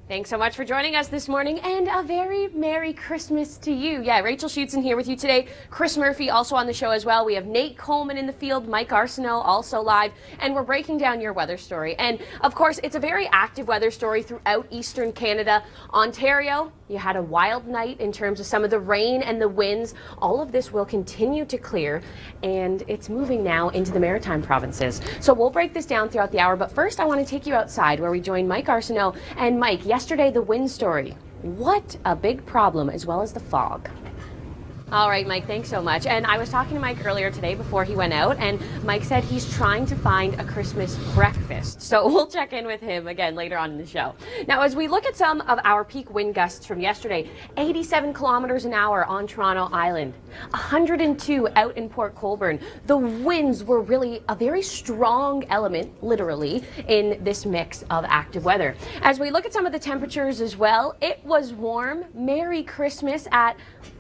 Thanks so much for joining us this morning, and a very Merry Christmas to you. Yeah, Rachel Schoutsen here with you today. Chris Murphy also on the show as well. We have Nate Coleman in the field, Mike Arsenault also live, and we're breaking down your weather story. And of course, it's a very active weather story throughout Eastern Canada. Ontario, you had a wild night in terms of some of the rain and the winds. All of this will continue to clear, and it's moving now into the Maritime provinces. So we'll break this down throughout the hour, but first I want to take you outside where we join Mike Arsenault. And Mike, yesterday the wind story. What a big problem, as well as the fog. All right, Mike, thanks so much. And I was talking to Mike earlier today before he went out, and Mike said he's trying to find a Christmas breakfast. So we'll check in with him again later on in the show. Now, as we look at some of our peak wind gusts from yesterday, 87 kilometers an hour on Toronto Island, 102 out in Port Colborne. The winds were really a very strong element, literally, in this mix of active weather. As we look at some of the temperatures as well, it was warm. Merry Christmas at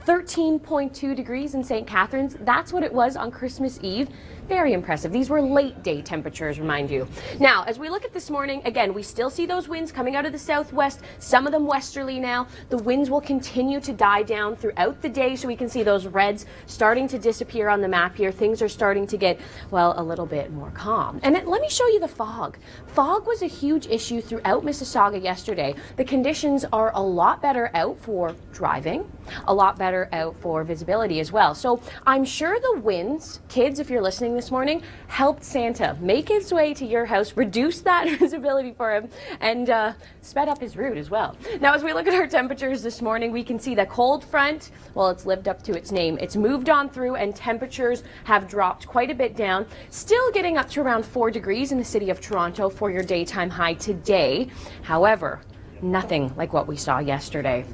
13.2 degrees in St. Catharines. That's what it was on Christmas Eve. Very impressive. These were late day temperatures, remind you. Now, as we look at this morning, again, we still see those winds coming out of the southwest, some of them westerly now. The winds will continue to die down throughout the day, so we can see those reds starting to disappear on the map here. Things are starting to get, well, a little bit more calm. And let me show you the fog. Fog was a huge issue throughout Mississauga yesterday. The conditions are a lot better out for driving, a lot better out for visibility as well. So I'm sure the winds, kids, if you're listening this morning, helped Santa make his way to your house, reduce that visibility for him, and sped up his route as well. Now, as we look at our temperatures this morning, we can see the cold front, well, it's lived up to its name. It's moved on through, and temperatures have dropped quite a bit down, still getting up to around 4 degrees in the city of Toronto for your daytime high today. However, nothing like what we saw yesterday.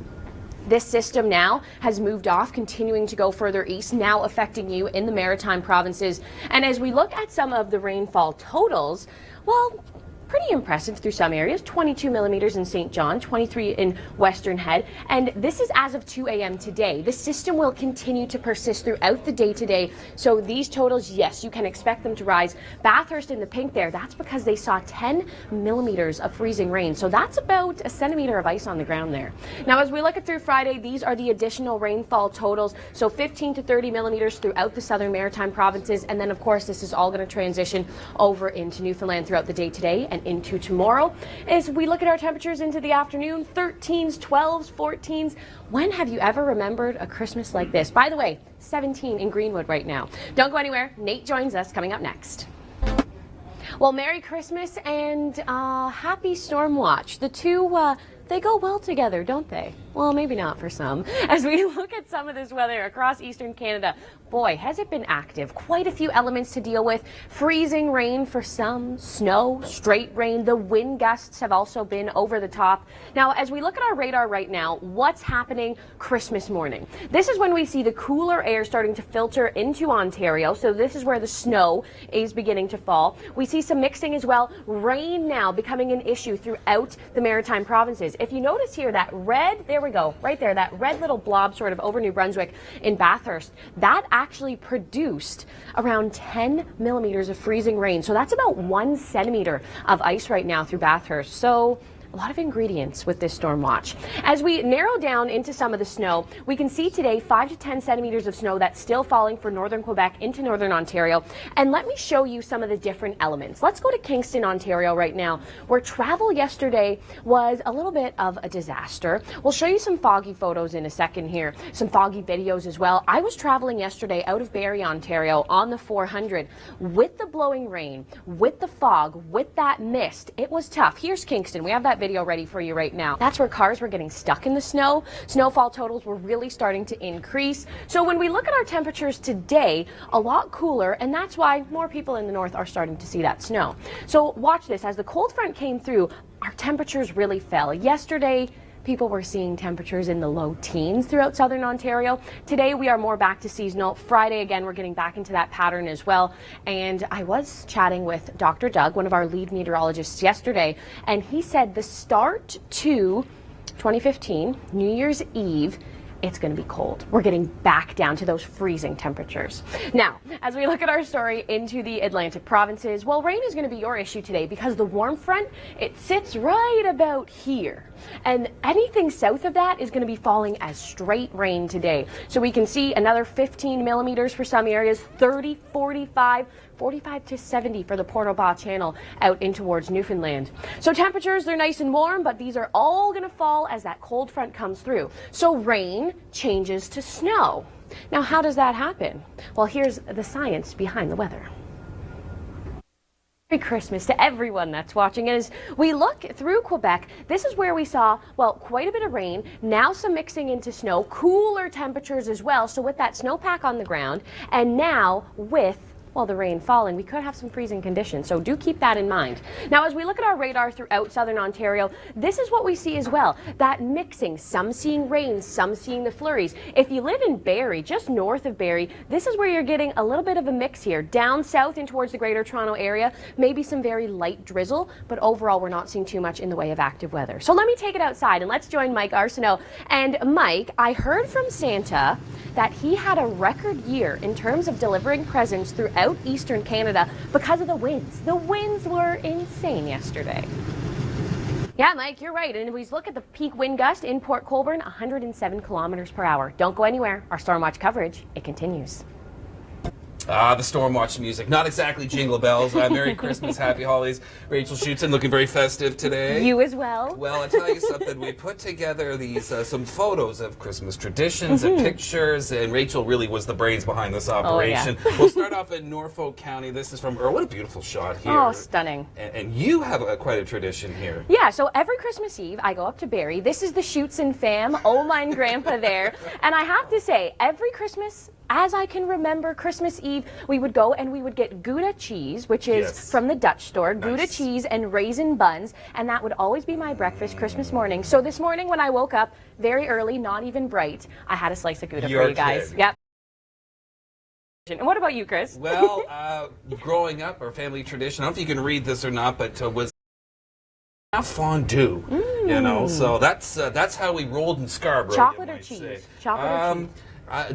This system now has moved off, continuing to go further east, now affecting you in the Maritime provinces. And as we look at some of the rainfall totals, well, pretty impressive through some areas. 22 millimeters in St. John, 23 in Western Head, and this is as of 2 a.m. today. The system will continue to persist throughout the day today, so these totals, yes, you can expect them to rise. Bathurst in the pink there, that's because they saw 10 millimeters of freezing rain, so that's about a centimeter of ice on the ground there. Now, as we look at through Friday, these are the additional rainfall totals, so 15 to 30 millimeters throughout the southern Maritime provinces, and then of course this is all going to transition over into Newfoundland throughout the day today and into tomorrow. As we look at our temperatures into the afternoon, 13s, 12s, 14s. When have you ever remembered a Christmas like this? By the way, 17 in Greenwood right now. Don't go anywhere. Nate joins us coming up next. Well, Merry Christmas and happy storm watch. The two, they go well together, don't they? Well, maybe not for some. As we look at some of this weather across Eastern Canada, boy, has it been active. Quite a few elements to deal with. Freezing rain for some, snow, straight rain. The wind gusts have also been over the top. Now, as we look at our radar right now, what's happening Christmas morning? This is when we see the cooler air starting to filter into Ontario. So this is where the snow is beginning to fall. We see some mixing as well. Rain now becoming an issue throughout the Maritime provinces. If you notice here, that red, there we go, right there, that red little blob sort of over New Brunswick in Bathurst, that actually produced around 10 millimeters of freezing rain. So that's about 1 centimeter of ice right now through Bathurst. So a lot of ingredients with this storm watch. As we narrow down into some of the snow, we can see today 5 to 10 centimeters of snow that's still falling for northern Quebec into northern Ontario. And let me show you some of the different elements. Let's go to Kingston, Ontario right now, where travel yesterday was a little bit of a disaster. We'll show you some foggy photos in a second here, some foggy videos as well. I was traveling yesterday out of Barrie, Ontario on the 400 with the blowing rain, with the fog, with that mist. It was tough. Here's Kingston. We have that video ready for you right now. That's where cars were getting stuck in the snow. Snowfall totals were really starting to increase. So when we look at our temperatures today, a lot cooler, and that's why more people in the north are starting to see that snow. So watch this. As the cold front came through, our temperatures really fell. Yesterday, people were seeing temperatures in the low teens throughout southern Ontario. Today we are more back to seasonal. Friday, again, we're getting back into that pattern as well. And I was chatting with Dr. Doug, one of our lead meteorologists yesterday, and he said the start to 2015, New Year's Eve, it's going to be cold. We're getting back down to those freezing temperatures. Now, as we look at our story into the Atlantic provinces, well, rain is going to be your issue today because the warm front, it sits right about here. And anything south of that is going to be falling as straight rain today. So we can see another 15 millimeters for some areas, 30, 45 to 70 for the Port aux Bas Channel out in towards Newfoundland. So temperatures, they're nice and warm, but these are all going to fall as that cold front comes through. So rain changes to snow. Now, how does that happen? Well, here's the science behind the weather. Merry Christmas to everyone that's watching. As we look through Quebec, this is where we saw, well, quite a bit of rain, now some mixing into snow, cooler temperatures as well. So with that snowpack on the ground, and now with the rain falling, we could have some freezing conditions, so do keep that in mind. Now, as we look at our radar throughout southern Ontario, this is what we see as well, that mixing, some seeing rain, some seeing the flurries. If you live in Barrie, just north of Barrie, this is where you're getting a little bit of a mix here. Down south in towards the Greater Toronto area, maybe some very light drizzle, but overall we're not seeing too much in the way of active weather. So let me take it outside and let's join Mike Arsenault. And Mike, I heard from Santa that he had a record year in terms of delivering presents throughout Eastern Canada because of the winds. The winds were insane yesterday. Yeah, Mike, you're right. And if we look at the peak wind gust in Port Colborne, 107 kilometers per hour. Don't go anywhere. Our Storm Watch coverage, it continues. The Storm Watch music. Not exactly jingle bells. Merry Christmas, Happy Holidays. Rachel Schoutsen looking very festive today. You as well. Well, I tell you something. We put together these some photos of Christmas traditions and pictures, and Rachel really was the brains behind this operation. Oh, yeah. We'll start off in Norfolk County. This is from Earl. What a beautiful shot here. Oh, stunning. And you have quite a tradition here. Yeah, so every Christmas Eve, I go up to Barrie. This is the Schoutsen fam. Oh, mine grandpa there. And I have to say, every Christmas, as I can remember, Christmas Eve, we would go and we would get Gouda cheese, which is from the Dutch store, Gouda cheese and raisin buns, and that would always be my breakfast Christmas morning. So this morning when I woke up, very early, not even bright, I had a slice of Gouda for you guys. Yep. And what about you, Chris? Well, growing up, our family tradition, I don't know if you can read this or not, but was fondue, you know, so that's how we rolled in Scarborough. Chocolate or cheese? Chocolate or cheese?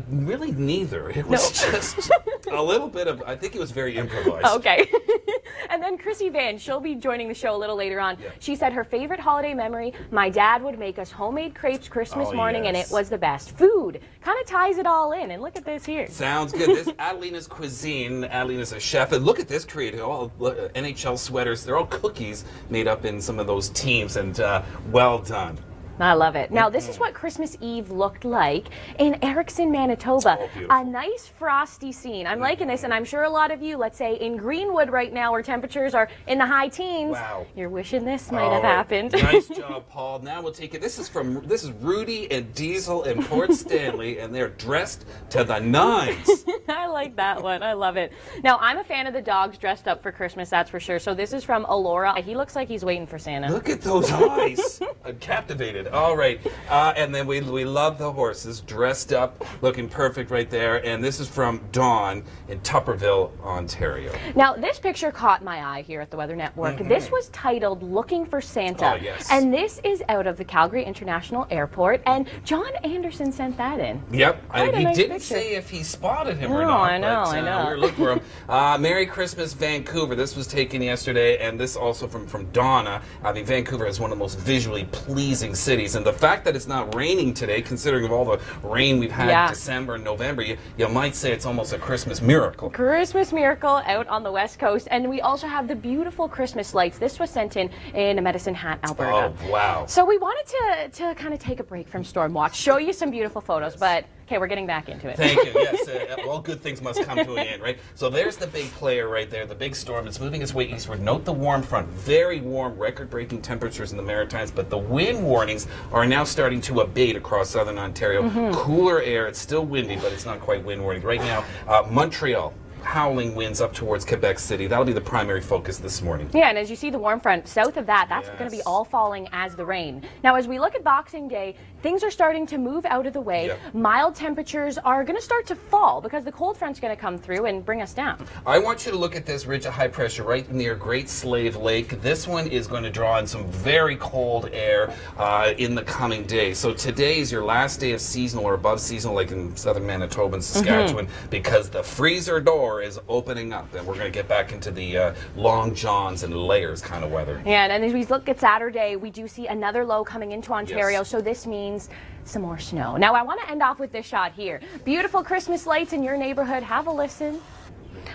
Really neither. It was just a little bit of, I think it was very improvised. Okay. And then Chrissy Van, she'll be joining the show a little later on. Yeah. She said her favorite holiday memory, my dad would make us homemade crepes Christmas morning, and it was the best. Food kind of ties it all in, and look at this here. Sounds good. This Adelina's Cuisine. Adelina's a chef, and look at this creative, all NHL sweaters. They're all cookies made up in some of those teams, and well done. I love it. Now, this is what Christmas Eve looked like in Erickson, Manitoba. Oh, a nice frosty scene. I'm liking this, and I'm sure a lot of you, let's say in Greenwood right now, where temperatures are in the high teens, wow, you're wishing this might have happened. Nice job, Paul. Now we'll take it. This is Rudy and Diesel in Port Stanley, and they're dressed to the nines. I like that one. I love it. Now, I'm a fan of the dogs dressed up for Christmas, that's for sure. So this is from Elora. He looks like he's waiting for Santa. Look at those eyes. I'm captivated. All right. And then we love the horses dressed up, looking perfect right there. And this is from Dawn in Tupperville, Ontario. Now, this picture caught my eye here at the Weather Network. This was titled Looking for Santa. Oh, yes. And this is out of the Calgary International Airport. And John Anderson sent that in. Yep. He didn't picture. say if he spotted him or No, not. I know. We were looking for him. Merry Christmas, Vancouver. This was taken yesterday, and this also from Donna. I mean, Vancouver is one of the most visually pleasing cities, and the fact that it's not raining today, considering of all the rain we've had in December and November, you might say it's almost a Christmas miracle. Christmas miracle out on the West Coast, and we also have the beautiful Christmas lights. This was sent in Medicine Hat, Alberta. Oh, wow. So we wanted to kind of take a break from Storm Watch, show you some beautiful photos, but okay, we're getting back into it. Thank you. Yes, all good things must come to an end, right? So there's the big player right there, the big storm. It's moving its way eastward. Note the warm front. Very warm, record-breaking temperatures in the Maritimes, but the wind warnings are now starting to abate across southern Ontario. Cooler air. It's still windy, but it's not quite wind warning. Right now, Montreal, howling winds up towards Quebec City. That'll be the primary focus this morning. Yeah, and as you see the warm front south of that, that's going to be all falling as the rain. Now, as we look at Boxing Day, things are starting to move out of the way. Mild temperatures are going to start to fall because the cold front's going to come through and bring us down. I want you to look at this ridge of high pressure right near Great Slave Lake. This one is going to draw in some very cold air in the coming days. So today is your last day of seasonal or above seasonal, like in southern Manitoba and Saskatchewan, because the freezer door door is opening up, and we're going to get back into the long johns and layers kind of weather. Yeah, and as we look at Saturday, we do see another low coming into Ontario, Yes. so this means some more snow. Now, I want to end off with this shot here. Beautiful Christmas lights in your neighborhood. Have a listen.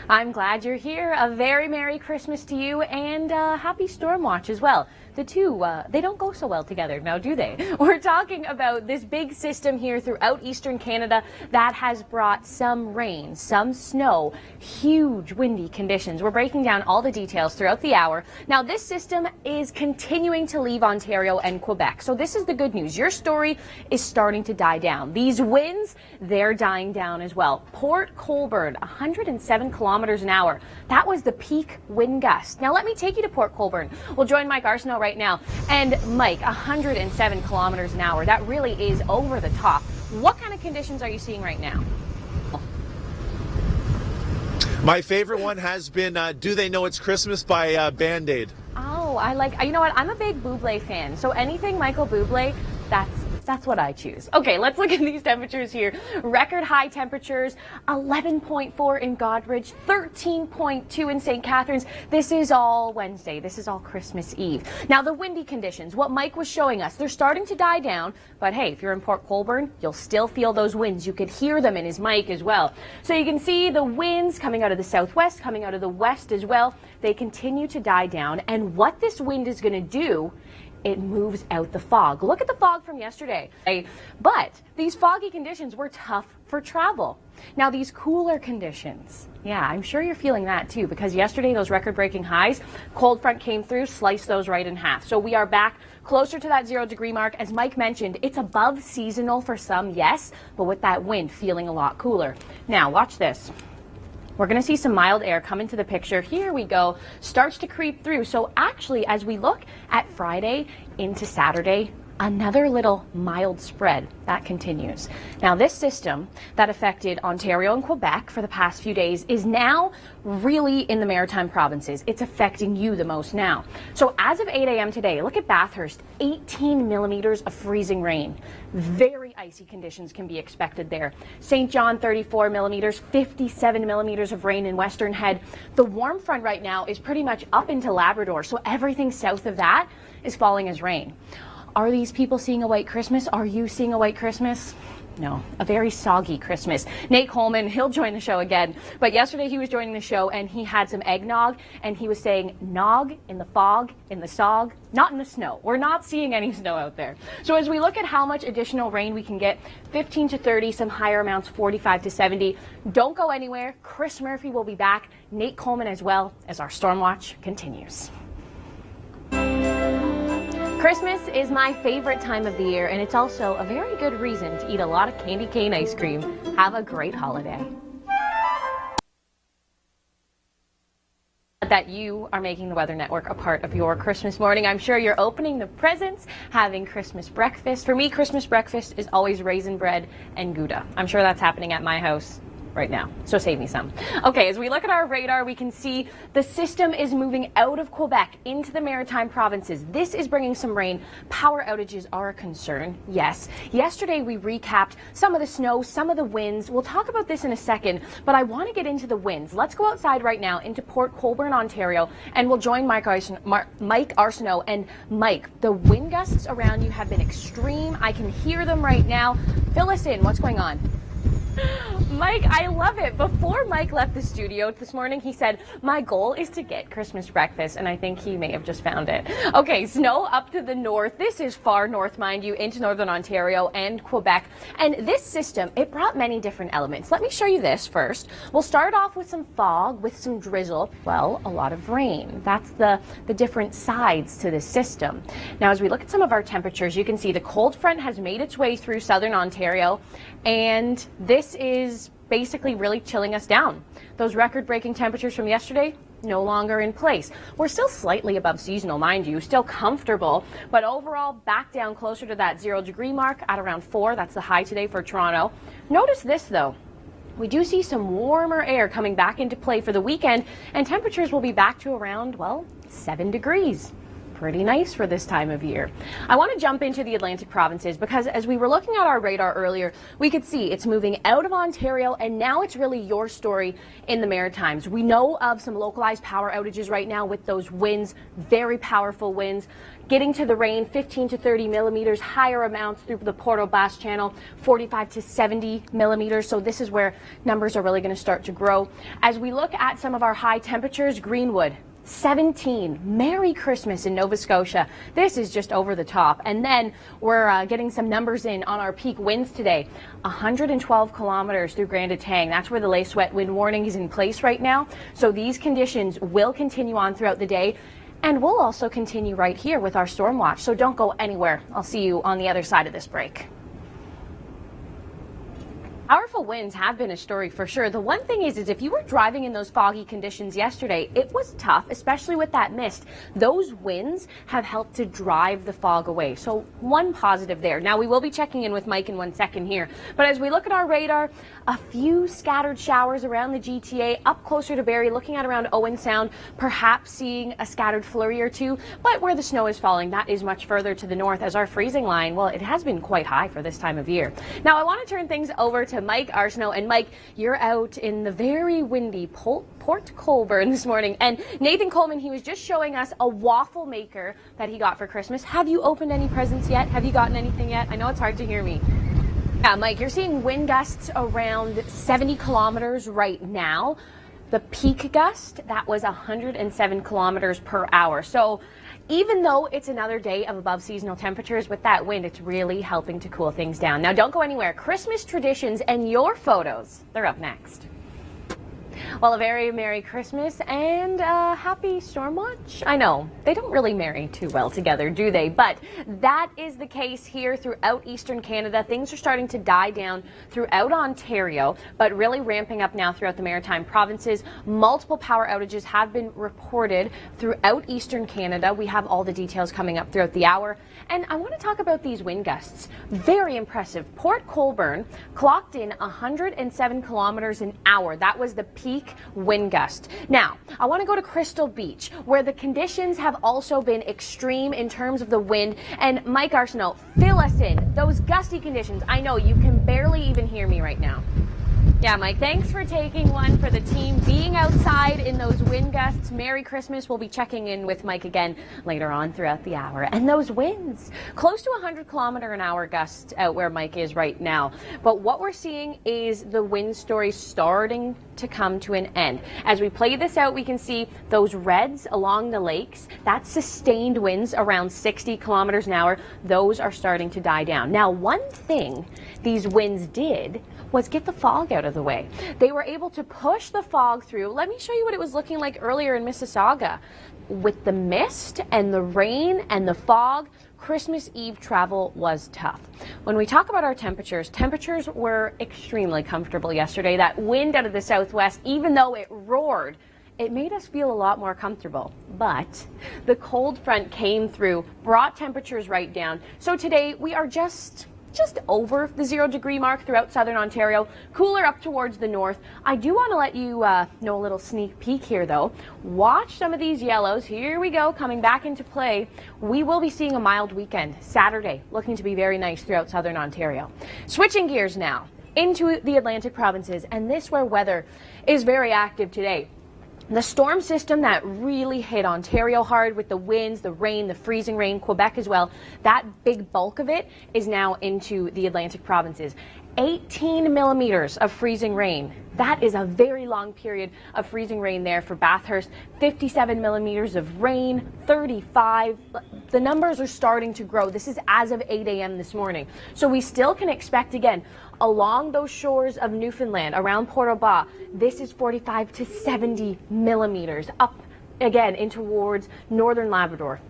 I'm glad you're here. A very Merry Christmas to you, and happy storm watch as well. The two, they don't go so well together now, do they? We're talking about this big system here throughout eastern Canada that has brought some rain, some snow, huge windy conditions. We're breaking down all the details throughout the hour. Now, this system is continuing to leave Ontario and Quebec. So this is the good news. Your story is starting to die down. These winds, they're dying down as well. Port Colborne, 107 kilometers an hour. That was the peak wind gust. Now, let me take you to Port Colborne. We'll join Mike Arsenault right now. And Mike, 107 kilometers an hour. That really is over the top. What kind of conditions are you seeing right now? My favorite one has been Do They Know It's Christmas by Band-Aid. Oh, I like, you know what? I'm a big Bublé fan. So anything Michael Bublé, that's what I choose. Okay, let's look at these temperatures here. Record high temperatures, 11.4 in Godrich, 13.2 in St. Catharines. This is all Wednesday. This is all Christmas Eve. Now, the windy conditions, what Mike was showing us, they're starting to die down. But hey, if you're in Port Colborne, you'll still feel those winds. You could hear them in his mic as well. So you can see the winds coming out of the southwest, coming out of the west as well. They continue to die down. And what this wind is going to do, it moves out the fog. Look at the fog from yesterday. But these foggy conditions were tough for travel. Now, these cooler conditions, yeah, I'm sure you're feeling that too, because yesterday those record-breaking highs, cold front came through, sliced those right in half. So we are back closer to that 0-degree mark. As Mike mentioned, it's above seasonal for some, yes, but with that wind feeling a lot cooler. Now, watch this. We're going to see some mild air come into the picture. Here we go. Starts to creep through. So actually, as we look at Friday into Saturday, another little mild spread that continues. Now, this system that affected Ontario and Quebec for the past few days is now really in the maritime provinces. It's affecting you the most now. So as of 8 a.m. today, look at Bathurst, 18 millimeters of freezing rain. Very icy conditions can be expected there. St. John, 34 millimeters, 57 millimeters of rain in Western Head. The warm front right now is pretty much up into Labrador, so everything south of that is falling as rain. Are these people seeing a white Christmas? Are you seeing a white Christmas? No, a very soggy Christmas. Nate Coleman, he'll join the show again. But yesterday he was joining the show and he had some eggnog and he was saying nog in the fog, in the sog, not in the snow. We're not seeing any snow out there. So as we look at how much additional rain we can get, 15 to 30, some higher amounts, 45 to 70. Don't go anywhere. Chris Murphy will be back. Nate Coleman as well as our Storm Watch continues. Christmas is my favorite time of the year, and it's also a very good reason to eat a lot of candy cane ice cream. Have a great holiday. That you are making the Weather Network a part of your Christmas morning. I'm sure you're opening the presents, having Christmas breakfast. For me, Christmas breakfast is always raisin bread and Gouda. I'm sure that's happening at my house right now, so save me some. Okay, as we look at our radar, we can see the system is moving out of Quebec into the maritime provinces. This is bringing some rain. Power outages are a concern, yes. Yesterday we recapped some of the snow, some of the winds. We'll talk about this in a second, but I want to get into the winds. Let's go outside right now into Port Colborne, Ontario, and we'll join Mike Arsenault. And Mike, the wind gusts around you have been extreme. I can hear them right now. Fill us in. What's going on? Mike, I love it. Before Mike left the studio this morning, he said, my goal is to get Christmas breakfast, and I think he may have just found it. Okay, snow up to the north. This is far north, mind you, into northern Ontario and Quebec. And this system, it brought many different elements. Let me show you this first. We'll start off with some fog, with some drizzle. Well, a lot of rain. That's the different sides to this system. Now, as we look at some of our temperatures, you can see the cold front has made its way through southern Ontario, and this is basically really chilling us down. Those record-breaking temperatures from yesterday, no longer in place. We're still slightly above seasonal, mind you, still comfortable, but overall back down closer to that 0-degree mark at around 4. That's the high today for Toronto. Notice this though. We do see some warmer air coming back into play for the weekend, and temperatures will be back to around, well, 7 degrees. pretty nice for this time of year. I want to jump into the Atlantic provinces because as we were looking at our radar earlier, we could see it's moving out of Ontario and now it's really your story in the Maritimes. We know of some localized power outages right now with those winds, very powerful winds. Getting to the rain, 15 to 30 millimeters, higher amounts through the Port aux Basques Channel, 45 to 70 millimeters. So this is where numbers are really going to start to grow. As we look at some of our high temperatures, Greenwood, 17. Merry Christmas in Nova Scotia. This is just over the top. And then we're getting some numbers in on our peak winds today. 112 kilometers through Grand Etang. That's where the lay sweat wind warning is in place right now. So these conditions will continue on throughout the day. And we'll also continue right here with our storm watch. So don't go anywhere. I'll see you on the other side of this break. Powerful winds have been a story for sure. The one thing is if you were driving in those foggy conditions yesterday, it was tough, especially with that mist. Those winds have helped to drive the fog away. So one positive there. Now we will be checking in with Mike in 1 second here. But as we look at our radar, a few scattered showers around the GTA, up closer to Barrie, looking at around Owen Sound, perhaps seeing a scattered flurry or two. But where the snow is falling, that is much further to the north as our freezing line, well, it has been quite high for this time of year. Now I want to turn things over to Mike Arsenault. And Mike, you're out in the very windy Port Colborne this morning. And Nathan Coleman, he was just showing us a waffle maker that he got for Christmas. Have you opened any presents yet? Have you gotten anything yet? I know it's hard to hear me. Yeah, Mike, you're seeing wind gusts around 70 kilometers right now. The peak gust, that was 107 kilometers per hour. So even though it's another day of above seasonal temperatures, with that wind, it's really helping to cool things down. Now, don't go anywhere. Christmas traditions and your photos, they're up next. Well, a very Merry Christmas and a happy storm watch. I know, they don't really marry too well together, do they? But that is the case here throughout Eastern Canada. Things are starting to die down throughout Ontario, but really ramping up now throughout the Maritime provinces. Multiple power outages have been reported throughout Eastern Canada. We have all the details coming up throughout the hour. And I want to talk about these wind gusts. Very impressive. Port Colborne clocked in 107 kilometers an hour. That was the peak wind gust. Now, I want to go to Crystal Beach, where the conditions have also been extreme in terms of the wind. And Mike Arsenault, fill us in. Those gusty conditions. I know you can barely even hear me right now. Yeah, Mike, thanks for taking one for the team being outside in those wind gusts. Merry Christmas. We'll be checking in with Mike again later on throughout the hour. And those winds, close to 100 kilometer an hour gusts out where Mike is right now. But what we're seeing is the wind story starting to come to an end. As we play this out, we can see those reds along the lakes. That's sustained winds around 60 kilometers an hour. Those are starting to die down. Now, one thing these winds did was get the fog out of the way. They were able to push the fog through. Let me show you what it was looking like earlier in Mississauga. With the mist and the rain and the fog, Christmas Eve travel was tough. When we talk about our temperatures were extremely comfortable yesterday. That wind out of the southwest, even though it roared, it made us feel a lot more comfortable. But the cold front came through, brought temperatures right down. So today we are just over the 0 degree mark throughout southern Ontario, cooler up towards the north. I do want to let you know a little sneak peek here though. Watch some of these yellows. Here we go, coming back into play. We will be seeing a mild weekend, Saturday, looking to be very nice throughout southern Ontario. Switching gears now into the Atlantic provinces, and this where weather is very active today. The storm system that really hit Ontario hard with the winds, the rain, the freezing rain, Quebec as well, that big bulk of it is now into the Atlantic provinces. 18 millimeters of freezing rain. That is a very long period of freezing rain there for Bathurst. 57 millimeters of rain, 35. The numbers are starting to grow. This is as of 8 a.m. this morning. So we still can expect again along those shores of Newfoundland, around Port aux Basques, this is 45 to 70 millimeters. Up again in towards northern Labrador,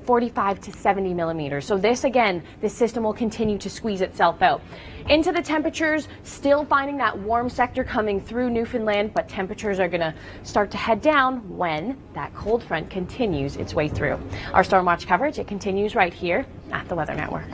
45 to 70 millimeters. So this again, this system will continue to squeeze itself out. Into the temperatures, still finding that warm sector coming through Newfoundland, but temperatures are going to start to head down when that cold front continues its way through. Our storm watch coverage, it continues right here at the Weather Network.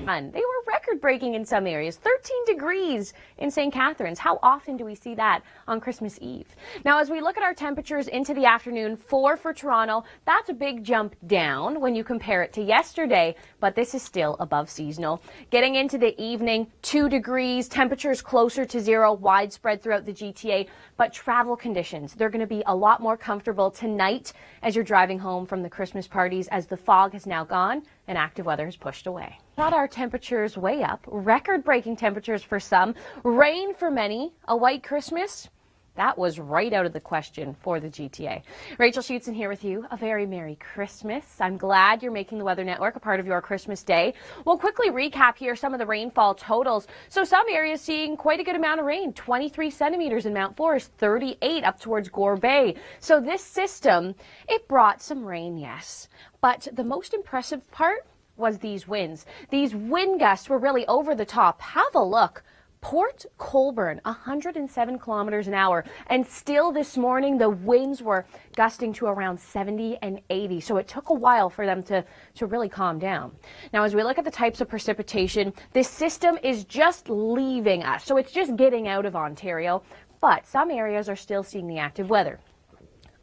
They were record-breaking in some areas, 13 degrees in St. Catharines. How often do we see that on Christmas Eve? Now, as we look at our temperatures into the afternoon, 4 for Toronto, that's a big jump down when you compare it to yesterday, but this is still above seasonal. Getting into the evening, 2 degrees, temperatures closer to 0, widespread throughout the GTA, but travel conditions, they're going to be a lot more comfortable tonight as you're driving home from the Christmas parties, as the fog has now gone and active weather has pushed away. Brought our temperatures way up, record-breaking temperatures for some, rain for many, a white Christmas. That was right out of the question for the GTA. Rachel Schoutsen here with you. A very Merry Christmas. I'm glad you're making the Weather Network a part of your Christmas day. We'll quickly recap here some of the rainfall totals. So some areas seeing quite a good amount of rain, 23 centimeters in Mount Forest, 38 up towards Gore Bay. So this system, it brought some rain, yes. But the most impressive part was these winds. These wind gusts were really over the top. Have a look. Port Colborne, 107 kilometers an hour. And still this morning, the winds were gusting to around 70 and 80. So it took a while for them to really calm down. Now, as we look at the types of precipitation, this system is just leaving us. So it's just getting out of Ontario. But some areas are still seeing the active weather.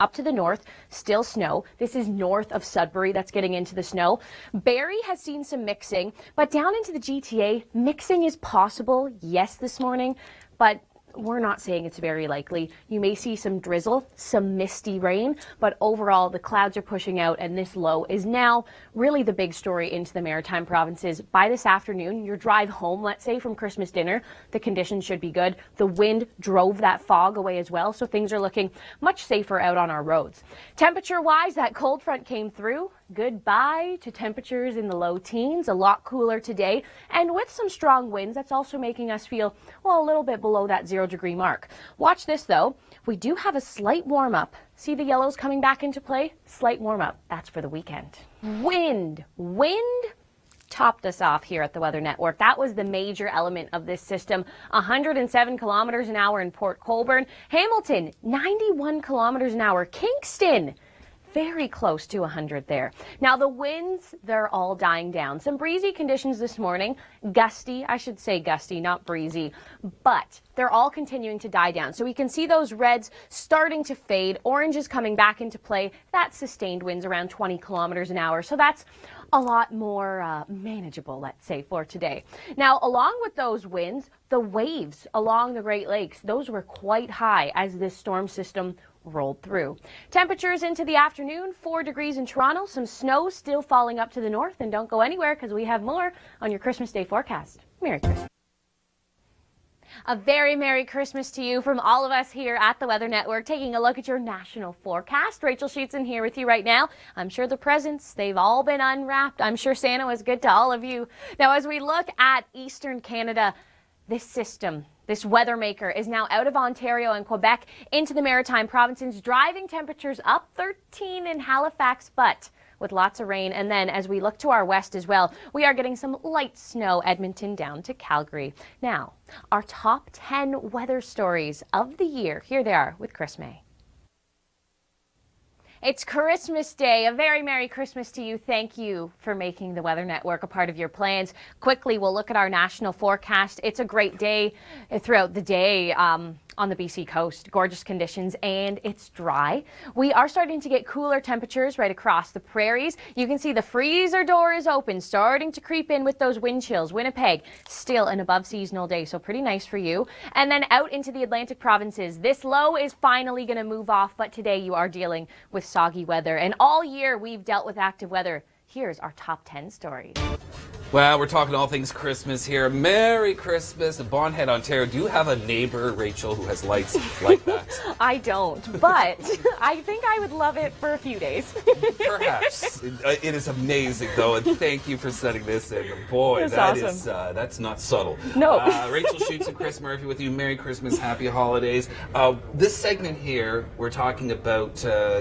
Up to the north, still snow. This is north of Sudbury that's getting into the snow. Barrie has seen some mixing, but down into the GTA, mixing is possible, yes, this morning, but we're not saying it's very likely. You may see some drizzle, some misty rain, but overall the clouds are pushing out, and this low is now really the big story into the Maritime provinces. By this afternoon, your drive home, let's say, from Christmas dinner, the conditions should be good. The wind drove that fog away as well, so things are looking much safer out on our roads. Temperature-wise, that cold front came through. Goodbye to temperatures in the low teens, a lot cooler today, and with some strong winds, that's also making us feel, well, a little bit below that 0-degree mark. Watch this, though. We do have a slight warm-up. See the yellows coming back into play? Slight warm-up. That's for the weekend. Wind topped us off here at the Weather Network. That was the major element of this system. 107 kilometers an hour in Port Colborne. Hamilton, 91 kilometers an hour. Kingston, very close to 100 there. Now the winds, they're all dying down. Some breezy conditions this morning. Gusty, I should say gusty, not breezy. But they're all continuing to die down. So we can see those reds starting to fade. Oranges coming back into play. That's sustained winds around 20 kilometers an hour. So that's a lot more manageable, let's say, for today. Now, along with those winds, the waves along the Great Lakes, those were quite high as this storm system rolled through. Temperatures into the afternoon, 4 degrees in Toronto, some snow still falling up to the north, and don't go anywhere because we have more on your Christmas Day forecast. Merry Christmas. A very Merry Christmas to you from all of us here at the Weather Network, taking a look at your national forecast. Rachel Schoutsen here with you right now. I'm sure the presents, they've all been unwrapped. I'm sure Santa was good to all of you. Now, as we look at Eastern Canada, this system, this weather maker, is now out of Ontario and Quebec into the Maritime provinces, driving temperatures up 13 in Halifax, but with lots of rain. And then as we look to our west as well, we are getting some light snow, Edmonton down to Calgary. Now, our top 10 weather stories of the year. Here they are with Chris May. It's Christmas Day. A very Merry Christmas to you. Thank you for making the Weather Network a part of your plans. Quickly, we'll look at our national forecast. It's a great day throughout the day on the BC coast. Gorgeous conditions, and it's dry. We are starting to get cooler temperatures right across the prairies. You can see the freezer door is open, starting to creep in with those wind chills. Winnipeg, still an above seasonal day, so pretty nice for you. And then out into the Atlantic provinces, this low is finally going to move off, but today you are dealing with soggy weather. And all year we've dealt with active weather. Here's our top 10 stories. Well, we're talking all things Christmas here. Merry Christmas in Bonhead, Ontario. Do you have a neighbor, Rachel, who has lights like that? I don't, but I think I would love it for a few days. Perhaps. It is amazing, though, and thank you for setting this in. Boy, That's that awesome. is that's not subtle. No. Rachel Schoutsen, Chris Murphy with you. Merry Christmas, Happy Holidays. This segment here, we're talking about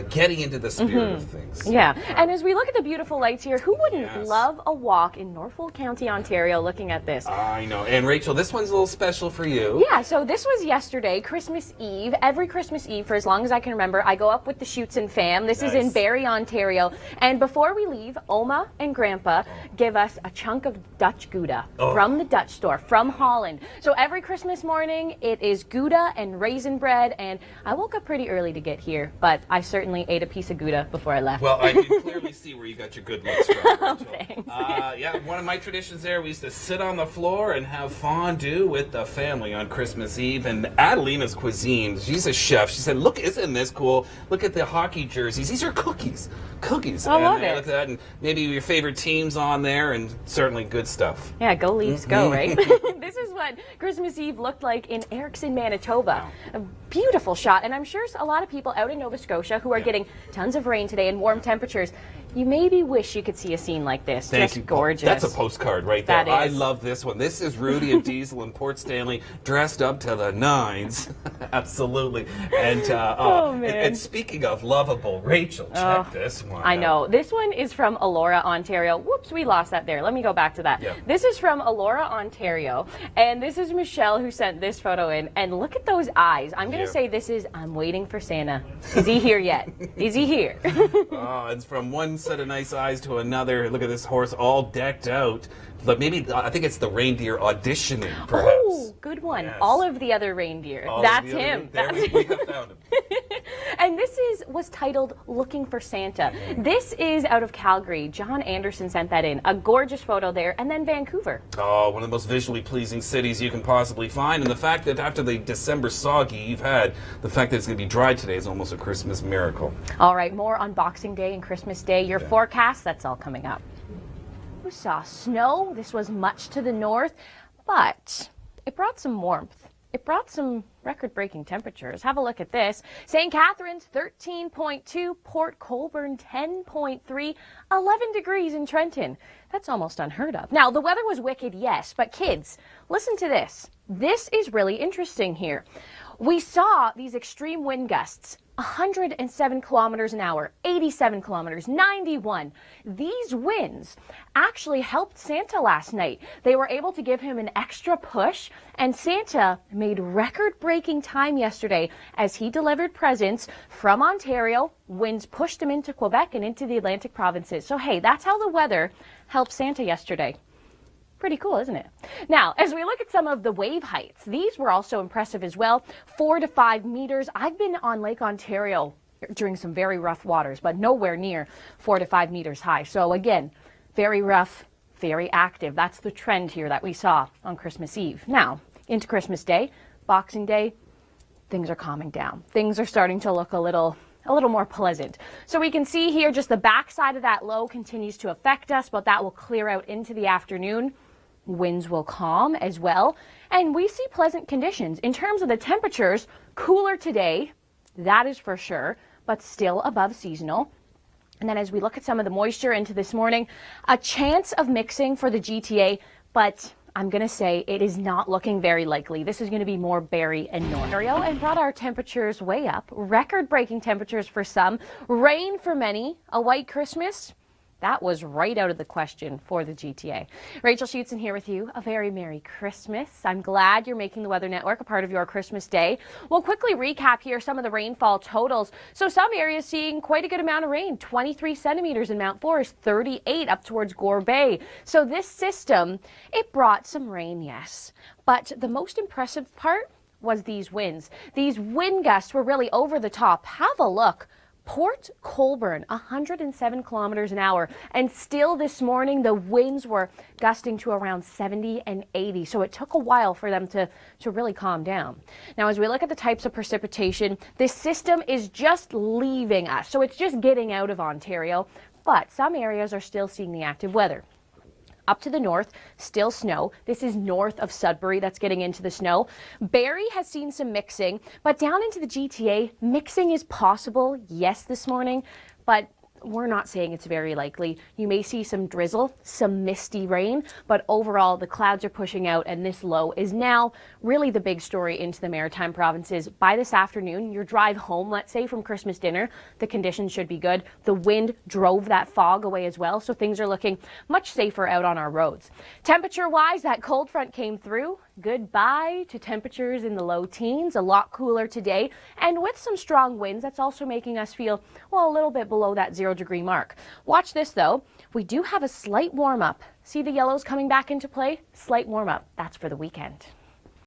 getting into the spirit of things. Yeah, and as we look at the beautiful lights here, who wouldn't love a walk in Norfolk beautiful County Ontario looking at this. I know. And Rachel, this one's a little special for you. Yeah, so this was yesterday, Christmas Eve. Every Christmas Eve, for as long as I can remember, I go up with the Schoutsen fam. This is in Barrie, Ontario. And before we leave, Oma and Grandpa give us a chunk of Dutch Gouda from the Dutch store, from Holland. So every Christmas morning, it is Gouda and raisin bread. And I woke up pretty early to get here, but I certainly ate a piece of Gouda before I left. Well, I can clearly see where you got your good looks from, Rachel. Thanks. Yeah, one of my traditions there, we used to sit on the floor and have fondue with the family on Christmas Eve. And Adelina's cuisine, she's a chef. She said, look, isn't this cool? Look at the hockey jerseys. These are cookies. Cookies. I love it. Look at that. And maybe your favorite teams on there, and certainly good stuff. Yeah, go Leafs, go, right? This is what Christmas Eve looked like in Erickson, Manitoba. Wow. A beautiful shot. And I'm sure a lot of people out in Nova Scotia who are getting tons of rain today and warm temperatures, you maybe wish you could see a scene like this. Thank Just you. gorgeous. That's a postcard right there. That I is. love this one. This is Rudy and Diesel in Port Stanley, dressed up to the nines. Absolutely. And, man. and speaking of lovable, Rachel, check this one I out. know. This one is from Elora, Ontario. Whoops, we lost that there. Let me go back to that. Yeah. This is from Elora, Ontario. And this is Michelle who sent this photo in. And look at those eyes. I'm going to say this is, I'm waiting for Santa. Is he here yet? Is he here? It's from one set of nice eyes to another. Look at this horse all decked out. But maybe, I think it's the reindeer auditioning, perhaps. Oh, good one. Yes. All of the other reindeer. All of That's the other- him. There we have found him. And this was titled Looking for Santa. This is out of Calgary. John Anderson sent that in. A gorgeous photo there. And then Vancouver. Oh, one of the most visually pleasing cities you can possibly find. And the fact that after the December soggy you've had, the fact that it's going to be dry today is almost a Christmas miracle. All right, more on Boxing Day and Christmas Day. Your forecast, that's all coming up. We saw snow. This was much to the north, but it brought some warmth. It brought some record-breaking temperatures. Have a look at this. St. Catharines, 13.2. Port Colborne, 10.3. 11 degrees in Trenton. That's almost unheard of. Now, the weather was wicked, yes, but kids, listen to this. This is really interesting here. We saw these extreme wind gusts, 107 kilometers an hour, 87 kilometers, 91. These winds actually helped Santa last night. They were able to give him an extra push, and Santa made record-breaking time yesterday as he delivered presents from Ontario. Winds pushed him into Quebec and into the Atlantic provinces. So, hey, that's how the weather helped Santa yesterday. Pretty cool, isn't it? Now, as we look at some of the wave heights, these were also impressive as well. 4 to 5 meters. I've been on Lake Ontario during some very rough waters, but nowhere near 4 to 5 meters high. So again, very rough, very active. That's the trend here that we saw on Christmas Eve. Now, into Christmas Day, Boxing Day, things are calming down. Things are starting to look a little more pleasant. So we can see here just the backside of that low continues to affect us, but that will clear out into the afternoon. Winds will calm as well, and we see pleasant conditions. In terms of the temperatures, cooler today, that is for sure, but still above seasonal. And then as we look at some of the moisture into this morning, a chance of mixing for the GTA, but I'm going to say it is not looking very likely. This is going to be more Barrie and North Ontario, and brought our temperatures way up. Record-breaking temperatures for some, rain for many, a white Christmas. That was right out of the question for the GTA. Rachel Schoutsen here with you. A very Merry Christmas. I'm glad you're making the Weather Network a part of your Christmas day. We'll quickly recap here some of the rainfall totals. So some areas seeing quite a good amount of rain. 23 centimeters in Mount Forest, 38 up towards Gore Bay. So this system, it brought some rain, yes. But the most impressive part was these winds. These wind gusts were really over the top. Have a look. Port Colborne, 107 kilometers an hour. And still this morning, the winds were gusting to around 70 and 80. So it took a while for them to really calm down. Now, as we look at the types of precipitation, this system is just leaving us. So it's just getting out of Ontario. But some areas are still seeing the active weather. Up to the north, still snow. This is north of Sudbury that's getting into the snow. Barrie has seen some mixing, but down into the GTA, mixing is possible, yes, this morning, but we're not saying it's very likely. You may see some drizzle, some misty rain, but overall the clouds are pushing out, and this low is now really the big story into the Maritime provinces. By this afternoon, your drive home, let's say, from Christmas dinner, the conditions should be good. The wind drove that fog away as well, so things are looking much safer out on our roads. Temperature-wise, that cold front came through. Goodbye to temperatures in the low teens, a lot cooler today, and with some strong winds, that's also making us feel, well, a little bit below that 0-degree mark. Watch this though, we do have a slight warm up. See the yellows coming back into play? Slight warm up, that's for the weekend.